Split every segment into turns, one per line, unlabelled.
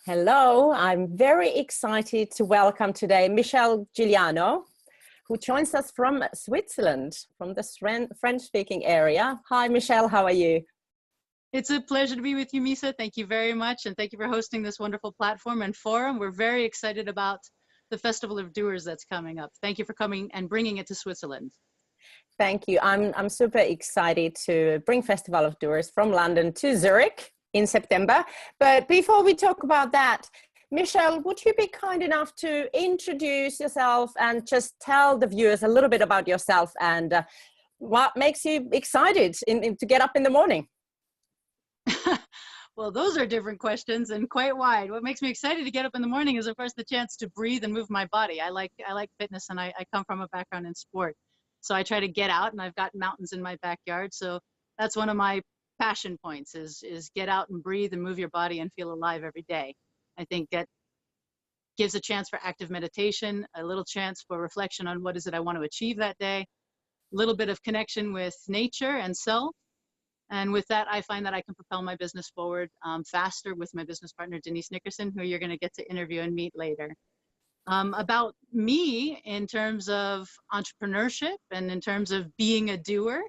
Hello, I'm very excited to welcome today Michelle Guiliano, who joins us from Switzerland, from the French-speaking area. Hi, Michelle, how are you?
It's a pleasure to be with you, Misa. Thank you very much, and thank you for hosting this wonderful platform and forum. We're very excited about the Festival of Doers that's coming up. Thank you for coming and bringing it to Switzerland.
Thank you. I'm super excited to bring Festival of Doers from London to Zurich in September. But before we talk about that, Michelle, would you be kind enough to introduce yourself and just tell the viewers a little bit about yourself and what makes you excited to get up in the morning?
Well, those are different questions and quite wide. What makes me excited to get up in the morning is, of course, the chance to breathe and move my body. I like fitness, and I come from a background in sport. So I try to get out, and I've got mountains in my backyard. So that's one of my passion points is get out and breathe and move your body and feel alive every day. I think that gives a chance for active meditation, a little chance for reflection on what is it I want to achieve that day, a little bit of connection with nature and self. And with that, I find that I can propel my business forward faster with my business partner, Denise Nickerson, who you're going to get to interview and meet later. About me in terms of entrepreneurship and in terms of being a doer,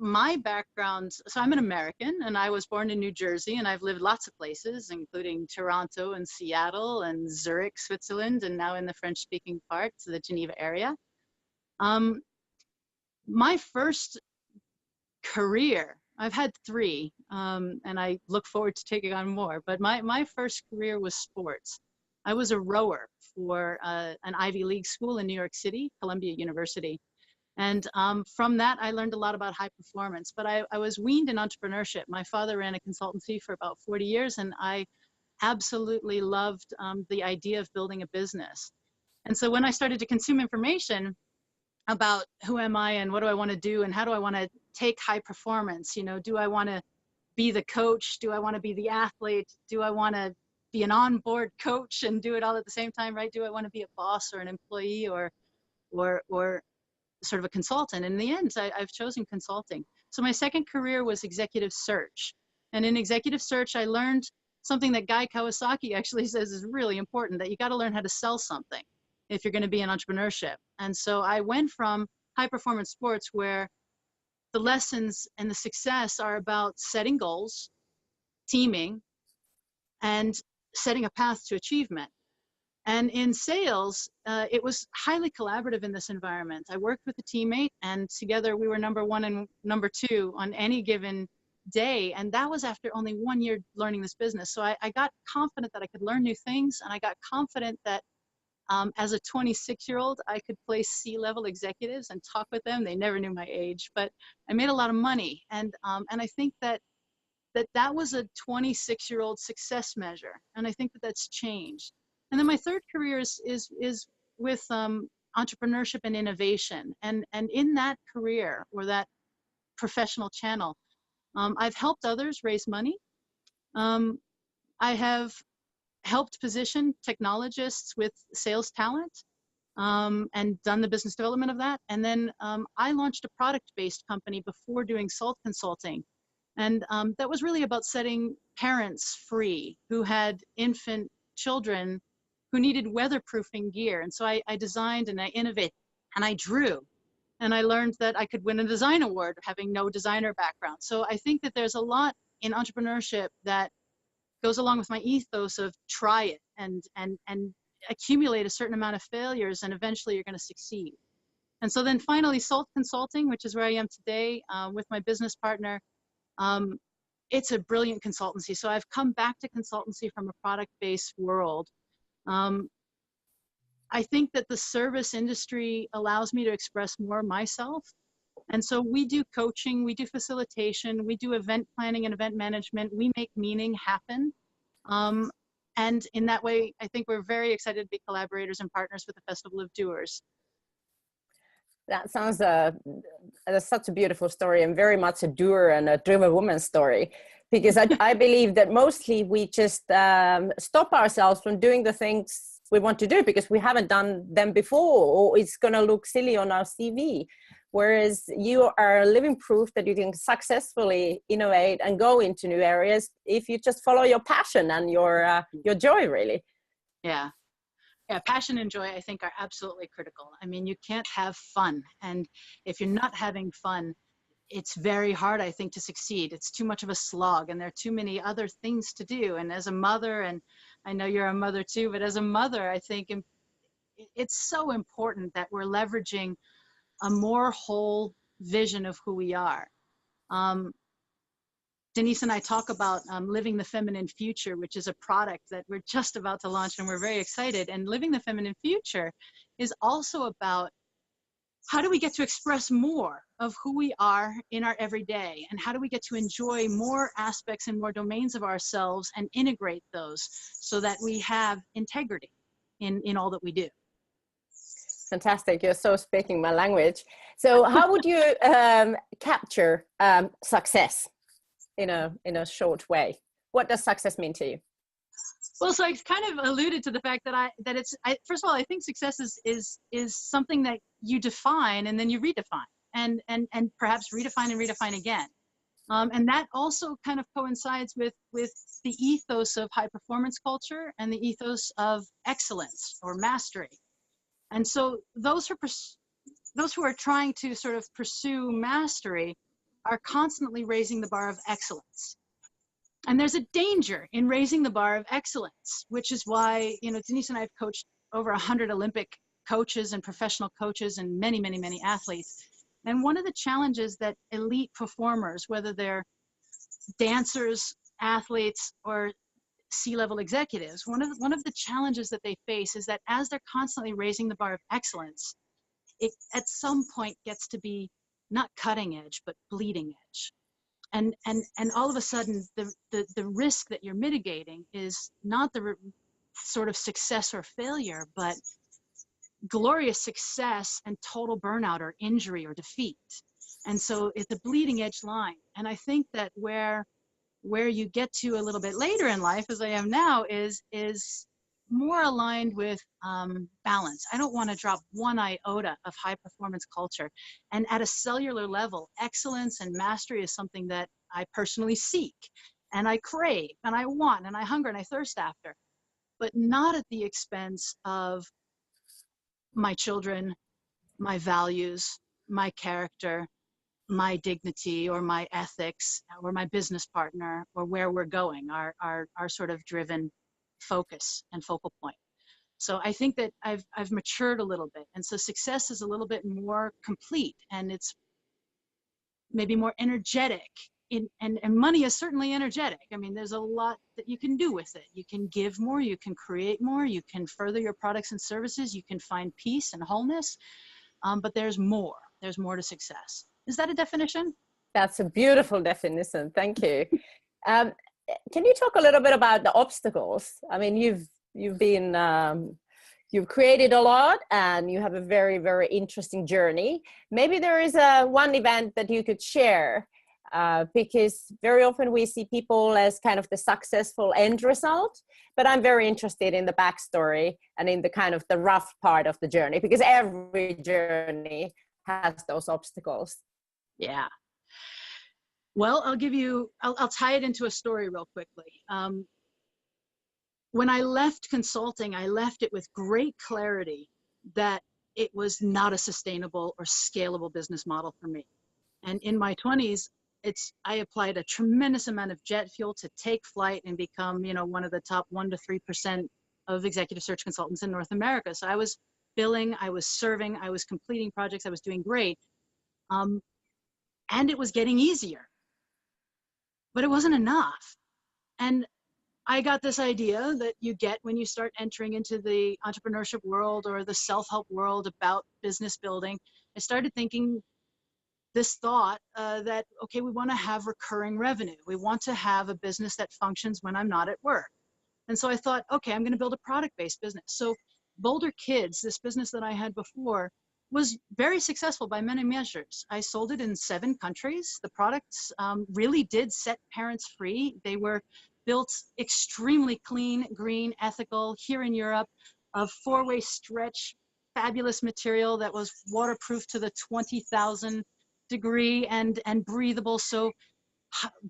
my background, so I'm an American and I was born in New Jersey, and I've lived lots of places, including Toronto and Seattle and Zurich, Switzerland, and now in the French-speaking parts of the Geneva area. My first career, I've had three, and I look forward to taking on more, but my first career was sports. I was a rower for an Ivy League school in New York City, Columbia University. And from that, I learned a lot about high performance, but I was weaned in entrepreneurship. My father ran a consultancy for about 40 years, and I absolutely loved the idea of building a business. And so when I started to consume information about who am I and what do I want to do and how do I want to take high performance, you know, do I want to be the coach? Do I want to be the athlete? Do I want to be an onboard coach and do it all at the same time, right? Do I want to be a boss or an employee or sort of a consultant? In the end, I've chosen consulting. So my second career was executive search. And in executive search, I learned something that Guy Kawasaki actually says is really important, that you got to learn how to sell something if you're going to be in entrepreneurship. And so I went from high performance sports, where the lessons and the success are about setting goals, teaming, and setting a path to achievement. And in sales, it was highly collaborative in this environment. I worked with a teammate, and together we were number one and number two on any given day. And that was after only 1 year learning this business. So I got confident that I could learn new things, and I got confident that as a 26-year-old, I could place C-level executives and talk with them. They never knew my age, but I made a lot of money. And I think that was a 26-year-old success measure. And I think that that's changed. And then my third career is with entrepreneurship and innovation. And in that career, or that professional channel, I've helped others raise money. I have helped position technologists with sales talent and done the business development of that. And then I launched a product-based company before doing Salt Consulting. And that was really about setting parents free who had infant children who needed weatherproofing gear. And so I designed and I innovated and I drew. And I learned that I could win a design award having no designer background. So I think that there's a lot in entrepreneurship that goes along with my ethos of try it and accumulate a certain amount of failures, and eventually you're going to succeed. And so then finally, Salt Consulting, which is where I am today with my business partner, it's a brilliant consultancy. So I've come back to consultancy from a product-based world. I think that the service industry allows me to express more myself. And so we do coaching, we do facilitation, we do event planning and event management. We make meaning happen. And in that way, I think we're very excited to be collaborators and partners with the Festival of Doers.
That sounds that's such a beautiful story, and very much a doer and a driven woman story. Because I believe that mostly we just stop ourselves from doing the things we want to do because we haven't done them before, or it's going to look silly on our CV. whereas you are living proof that you can successfully innovate and go into new areas if you just follow your passion and your joy, really.
Yeah. Yeah, passion and joy, I think, are absolutely critical. I mean, you can't have fun. And if you're not having fun, it's very hard, I think, to succeed. It's too much of a slog, and there are too many other things to do. And as a mother, and I know you're a mother too, but as a mother, I think it's so important that we're leveraging a more whole vision of who we are. Denise and I talk about Living the Feminine Future, which is a product that we're just about to launch, and we're very excited. And Living the Feminine Future is also about how do we get to express more of who we are in our everyday, and how do we get to enjoy more aspects and more domains of ourselves and integrate those so that we have integrity in all that we do.
Fantastic. You're so speaking my language. So how would you capture success in a short way? What does success mean to you?
Well, so I kind of alluded to the fact that first of all, I think success is something that you define and then you redefine and perhaps redefine again. And that also kind of coincides with the ethos of high performance culture and the ethos of excellence or mastery. And so those who are trying to sort of pursue mastery are constantly raising the bar of excellence. And there's a danger in raising the bar of excellence, which is why, Denise and I have coached over 100 Olympic coaches and professional coaches and many, many, many athletes. And one of the challenges that elite performers, whether they're dancers, athletes, or C-level executives, one of the challenges that they face is that as they're constantly raising the bar of excellence, it at some point gets to be not cutting edge, but bleeding edge. And all of a sudden, the risk that you're mitigating is not the sort of success or failure, but glorious success and total burnout or injury or defeat. And so it's a bleeding edge line. And I think that where you get to a little bit later in life, as I am now, is more aligned with balance. I don't want to drop one iota of high performance culture. And at a cellular level, excellence and mastery is something that I personally seek and I crave and I want and I hunger and I thirst after, but not at the expense of my children, my values, my character, my dignity or my ethics or my business partner or where we're going, our sort of driven focus and focal point. So I think that I've matured a little bit. And so success is a little bit more complete and it's maybe more energetic. And money is certainly energetic. I mean, there's a lot that you can do with it. You can give more, you can create more, you can further your products and services, you can find peace and wholeness, but there's more to success. Is that a definition?
That's a beautiful definition. Thank you. Can you talk a little bit about the obstacles? I mean, you've created a lot and you have a very, very interesting journey. Maybe there is one event that you could share because very often we see people as kind of the successful end result, but I'm very interested in the backstory and in the kind of the rough part of the journey, because every journey has those obstacles.
Yeah. Well, I'll tie it into a story real quickly. When I left consulting, I left it with great clarity that it was not a sustainable or scalable business model for me. And in my 20s, I applied a tremendous amount of jet fuel to take flight and become, one of the top 1% to 3% of executive search consultants in North America. So I was billing, I was serving, I was completing projects, I was doing great. And it was getting easier, but it wasn't enough. And I got this idea that you get when you start entering into the entrepreneurship world or the self-help world about business building. I started thinking this thought that, okay, we want to have recurring revenue. We want to have a business that functions when I'm not at work. And so I thought, okay, I'm going to build a product-based business. So Boulder Kids, this business that I had before, was very successful by many measures. I sold it in 7 countries. The products really did set parents free. They were built extremely clean, green, ethical here in Europe, of 4-way stretch fabulous material that was waterproof to the 20,000 degree and breathable. So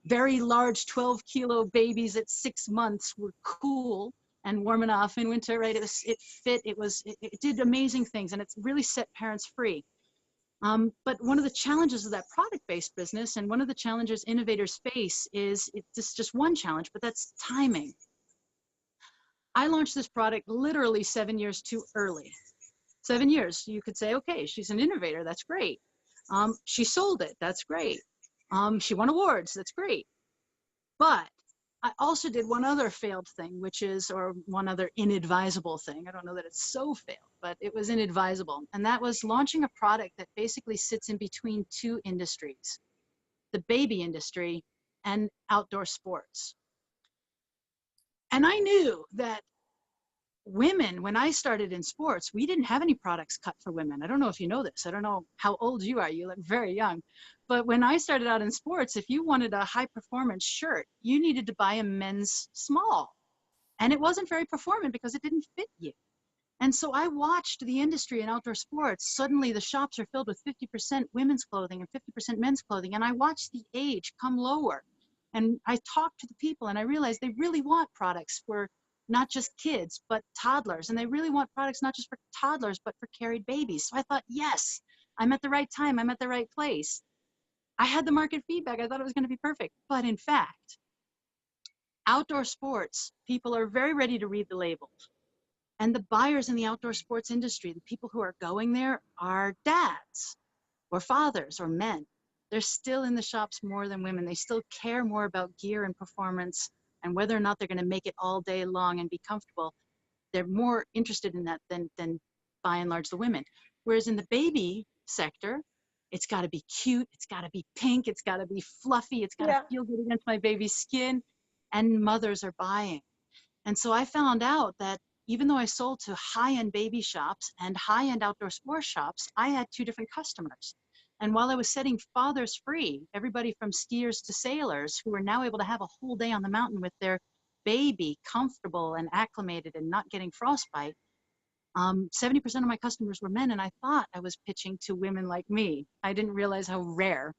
very large 12-kilo babies at 6 months were cool and warm enough in winter, right? It fit, it did amazing things, and it's really set parents free. But one of the challenges of that product-based business, and one of the challenges innovators face, is it's just one challenge, but that's timing. I launched this product literally 7 years too early. 7 years, you could say, okay, she's an innovator, that's great. She sold it, that's great. She won awards, that's great. But I also did one other failed thing, or one other inadvisable thing. I don't know that it's so failed, but it was inadvisable. And that was launching a product that basically sits in between two industries, the baby industry and outdoor sports. And I knew that women, when I started in sports, we didn't have any products cut for women. I don't know if you know this. I don't know how old you are. You look very young. But when I started out in sports, if you wanted a high performance shirt, you needed to buy a men's small. And it wasn't very performant because it didn't fit you. And so I watched the industry in outdoor sports. Suddenly the shops are filled with 50% women's clothing and 50% men's clothing. And I watched the age come lower. And I talked to the people, and I realized they really want products for not just kids, but toddlers. And they really want products not just for toddlers, but for carried babies. So I thought, yes, I'm at the right time. I'm at the right place. I had the market feedback. I thought it was going to be perfect. But in fact, outdoor sports, people are very ready to read the labels. And the buyers in the outdoor sports industry, the people who are going there, are dads or fathers or men. They're still in the shops more than women. They still care more about gear and performance and whether or not they're going to make it all day long and be comfortable. They're more interested in that than by and large the women. Whereas in the baby sector, it's got to be cute, it's got to be pink, it's got to be fluffy, it's got to feel good against my baby's skin, and mothers are buying. And so I found out that even though I sold to high-end baby shops and high-end outdoor sports shops, I had two different customers. And while I was setting fathers free, everybody from skiers to sailors, who are now able to have a whole day on the mountain with their baby comfortable and acclimated and not getting frostbite, 70% of my customers were men, and I thought I was pitching to women like me. I didn't realize how rare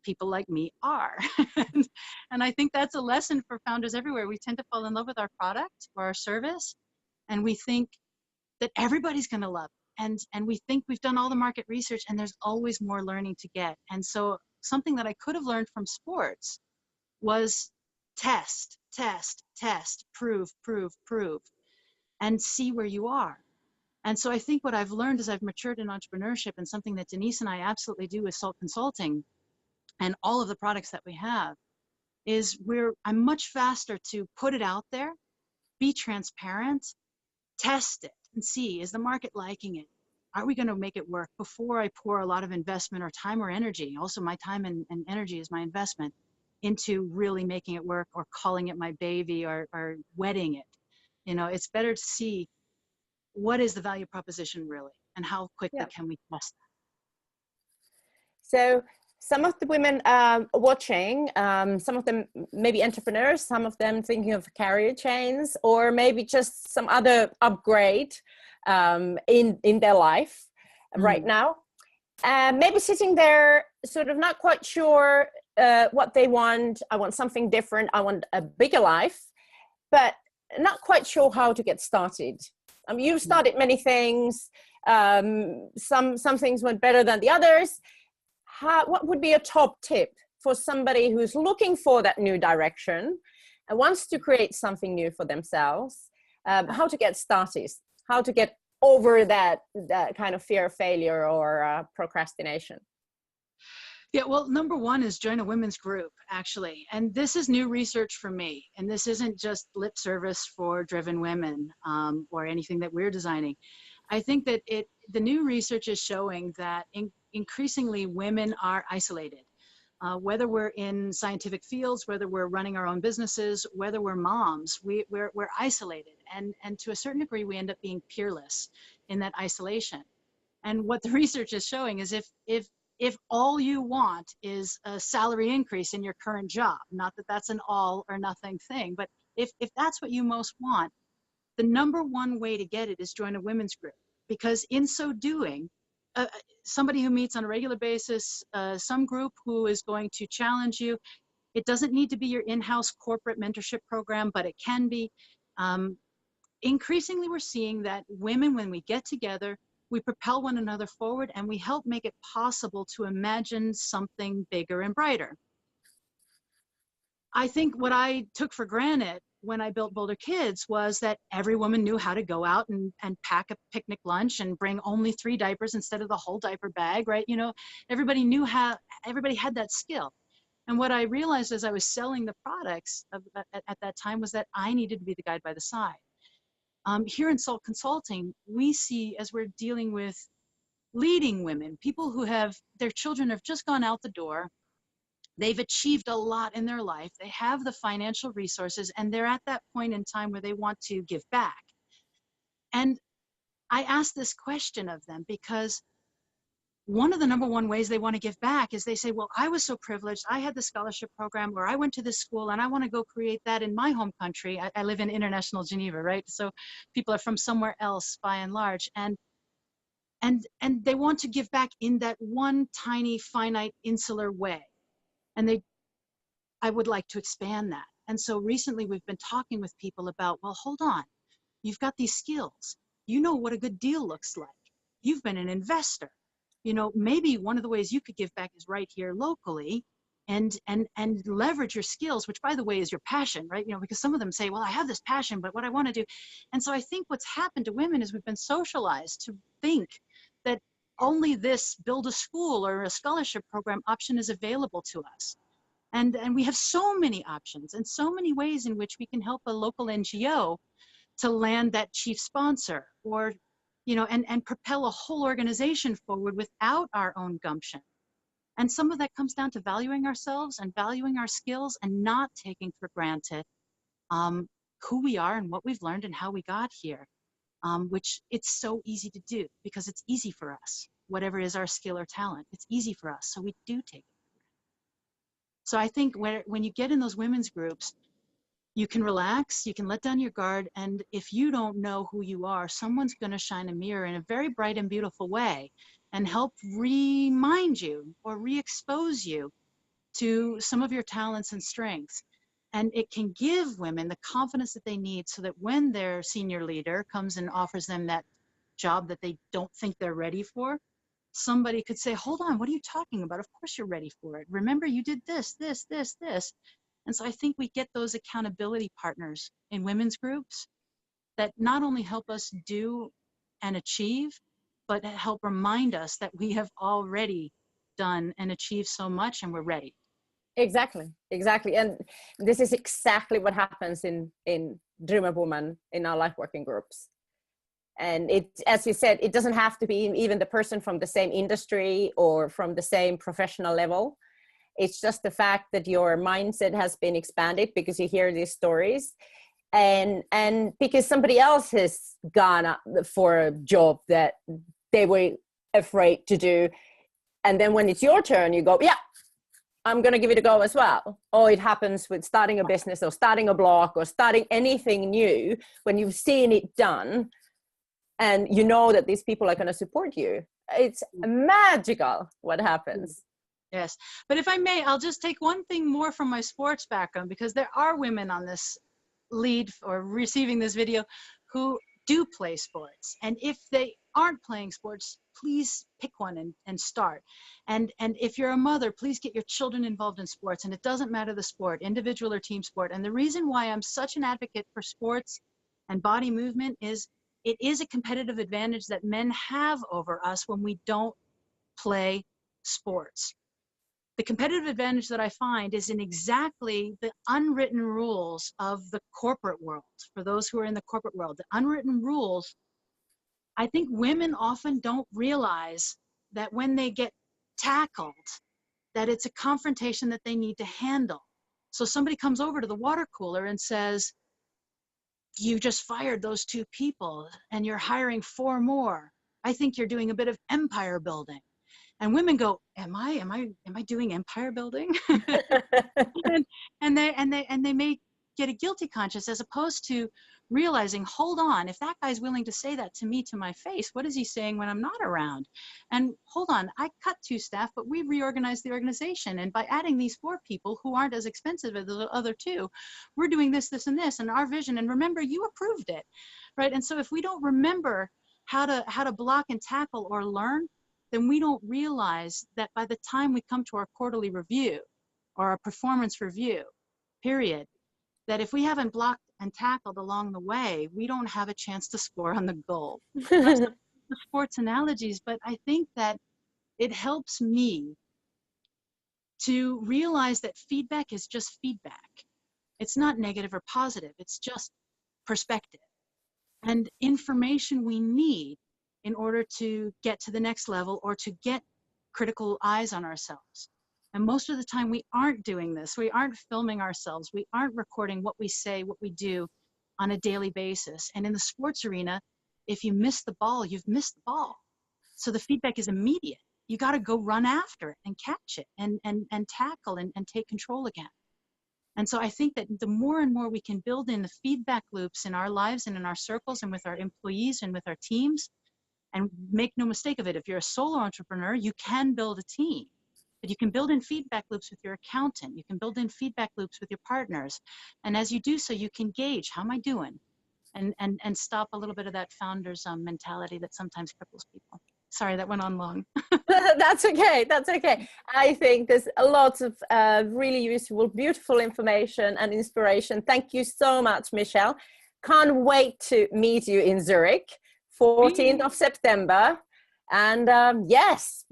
people like me are. And I think that's a lesson for founders everywhere. We tend to fall in love with our product or our service, and we think that everybody's going to love it. And we think we've done all the market research, and there's always more learning to get. And so something that I could have learned from sports was test, test, test, prove, prove, prove, and see where you are. And so I think what I've learned as I've matured in entrepreneurship, and something that Denise and I absolutely do with Salt Consulting and all of the products that we have, is I'm much faster to put it out there, be transparent, test it, and see, is the market liking it? Are we going to make it work before I pour a lot of investment or time or energy? Also, my time and energy is my investment into really making it work, or calling it my baby, or wedding it. You know, it's better to see what is the value proposition really, and how quickly can we test that.
So some of the women watching, some of them maybe entrepreneurs, some of them thinking of career chains, or maybe just some other upgrade in their life right now. Maybe sitting there sort of not quite sure what they want. I want something different. I want a bigger life, but not quite sure how to get started. You've started many things. Some things went better than the others. What would be a top tip for somebody who's looking for that new direction and wants to create something new for themselves? How to get started, how to get over that kind of fear of failure or procrastination?
Yeah, well, number one is join a women's group, actually. And this is new research for me. And this isn't just lip service for driven women or anything that we're designing. I think that the new research is showing that increasingly women are isolated. Whether we're in scientific fields, whether we're running our own businesses, whether we're moms, we're isolated. And to a certain degree, we end up being peerless in that isolation. And what the research is showing is if all you want is a salary increase in your current job, not that that's an all or nothing thing, but if that's what you most want, the number one way to get it is join a women's group. because in so doing, somebody who meets on a regular basis, some group who is going to challenge you, it doesn't need to be your in-house corporate mentorship program, but it can be. Increasingly, we're seeing that women, when we get together, we propel one another forward and we help make it possible to imagine something bigger and brighter. I think what I took for granted when I built Boulder Kids was that every woman knew how to go out and pack a picnic lunch and bring only 3 diapers instead of the whole diaper bag, right? You know, everybody knew how, everybody had that skill. And what I realized as I was selling the products at that time was that I needed to be the guide by the side. Here in Salt Consulting, we see, as we're dealing with leading women, people who have, their children have just gone out the door, they've achieved a lot in their life, they have the financial resources, and they're at that point in time where they want to give back. And I ask this question of them because one of the number one ways they want to give back is they say, well, I was so privileged, I had the scholarship program, or I went to this school and I want to go create that in my home country. I live in international Geneva, right? So people are from somewhere else by and large. And they want to give back in that one tiny, finite, insular way. And I would like to expand that. And so recently we've been talking with people about, well, hold on, you've got these skills. You know what a good deal looks like. You've been an investor. You know, maybe one of the ways you could give back is right here locally and leverage your skills, which by the way is your passion, right? You know, because some of them say, well, I have this passion, but what I want to do. And so I think what's happened to women is we've been socialized to think that only this build a school or a scholarship program option is available to us. And we have so many options and so many ways in which we can help a local NGO to land that chief sponsor, or, you know, and propel a whole organization forward without our own gumption. And some of that comes down to valuing ourselves and valuing our skills and not taking for granted who we are and what we've learned and how we got here, which it's so easy to do because it's easy for us, whatever is our skill or talent, it's easy for us, so we do take it. So I think when you get in those women's groups, you can relax, you can let down your guard, and if you don't know who you are, someone's going to shine a mirror in a very bright and beautiful way and help remind you or re-expose you to some of your talents and strengths. And it can give women the confidence that they need so that when their senior leader comes and offers them that job that they don't think they're ready for, somebody could say, hold on, what are you talking about? Of course you're ready for it. Remember, you did this, this, this, this. And so I think we get those accountability partners in women's groups that not only help us do and achieve, but help remind us that we have already done and achieved so much and we're ready.
Exactly. And this is exactly what happens in Dreamer Woman in our life working groups. And it, as you said, it doesn't have to be even the person from the same industry or from the same professional level. It's just the fact that your mindset has been expanded because you hear these stories, and because somebody else has gone up for a job that they were afraid to do. And then when it's your turn, you go, yeah, I'm going to give it a go as well. Or it happens with starting a business or starting a blog or starting anything new. When you've seen it done, and you know that these people are going to support you, it's magical what happens.
Yes, but if I may, I'll just take one thing more from my sports background, because there are women on this lead or receiving this video who do play sports. And if they aren't playing sports, please pick one and start. And if you're a mother, please get your children involved in sports. And it doesn't matter the sport, individual or team sport. And the reason why I'm such an advocate for sports and body movement is it is a competitive advantage that men have over us when we don't play sports. The competitive advantage that I find is in exactly the unwritten rules of the corporate world. For those who are in the corporate world, the unwritten rules, I think women often don't realize that when they get tackled, that it's a confrontation that they need to handle. So somebody comes over to the water cooler and says, you just fired those 2 people and you're hiring 4 more. I think you're doing a bit of empire building. And women go, am I doing empire building? and they may get a guilty conscience, as opposed to realizing, hold on, if that guy's willing to say that to me to my face, what is he saying when I'm not around? And hold on, I cut 2 staff, but we reorganized the organization. And by adding these 4 people who aren't as expensive as the other 2, we're doing this, this, and this, and our vision. And remember, you approved it, right? And so if we don't remember how to block and tackle or learn, then we don't realize that by the time we come to our quarterly review or our performance review, period, that if we haven't blocked and tackled along the way, we don't have a chance to score on the goal. Not the sports analogies, but I think that it helps me to realize that feedback is just feedback. It's not negative or positive, it's just perspective and information we need in order to get to the next level or to get critical eyes on ourselves. And most of the time we aren't doing this. We aren't filming ourselves. We aren't recording what we say, what we do on a daily basis. And in the sports arena, if you miss the ball, you've missed the ball. So the feedback is immediate. You got to go run after it and catch it and tackle and take control again. And so I think that the more and more we can build in the feedback loops in our lives and in our circles and with our employees and with our teams, and make no mistake of it, if you're a solo entrepreneur, you can build a team. But you can build in feedback loops with your accountant. You can build in feedback loops with your partners. And as you do so, you can gauge, how am I doing? And stop a little bit of that founder's mentality that sometimes cripples people. Sorry, that went on long.
That's okay. That's okay. I think there's a lot of really useful, beautiful information and inspiration. Thank you so much, Michelle. Can't wait to meet you in Zurich, 14th of September. And yes,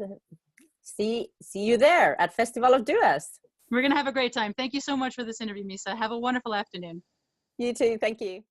see you there at Festival of Doers.
We're going to have a great time. Thank you so much for this interview, Misa. Have a wonderful afternoon.
You too. Thank you.